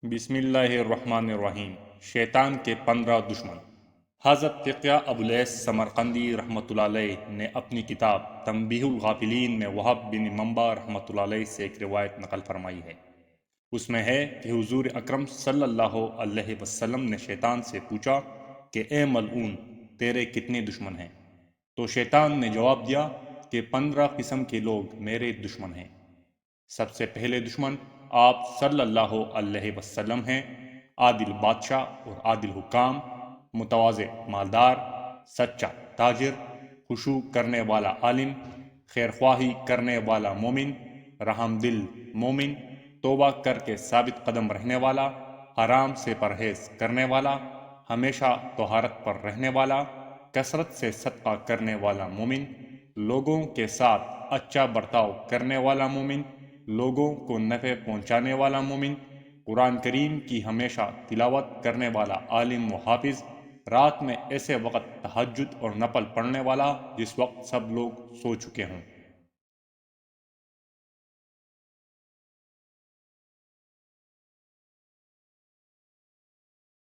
بسم اللہ الرحمن الرحیم۔ شیطان کے 15 دشمن۔ حضرت تقیہ ابولیس سمرقندی رحمۃ اللہ علیہ نے اپنی کتاب تنبیہ الغافلین میں وہب بن منبع رحمۃ اللہ علیہ سے ایک روایت نقل فرمائی ہے۔ اس میں ہے کہ حضور اکرم صلی اللہ علیہ وسلم نے شیطان سے پوچھا کہ اے ملعون، تیرے کتنے دشمن ہیں؟ تو شیطان نے جواب دیا کہ 15 قسم کے لوگ میرے دشمن ہیں۔ سب سے پہلے دشمن آپ صلی اللہ علیہ وسلم ہیں، عادل بادشاہ اور عادل حکام، متواضع مالدار، سچا تاجر، خشوع کرنے والا عالم، خیر خواہی کرنے والا مومن، رحم دل مومن، توبہ کر کے ثابت قدم رہنے والا، حرام سے پرہیز کرنے والا، ہمیشہ طہارت پر رہنے والا، کثرت سے صدقہ کرنے والا مومن، لوگوں کے ساتھ اچھا برتاؤ کرنے والا مومن، لوگوں کو نفع پہنچانے والا مومن، قرآن کریم کی ہمیشہ تلاوت کرنے والا عالم و حافظ، رات میں ایسے وقت تہجد اور نفل پڑھنے والا جس وقت سب لوگ سو چکے ہوں۔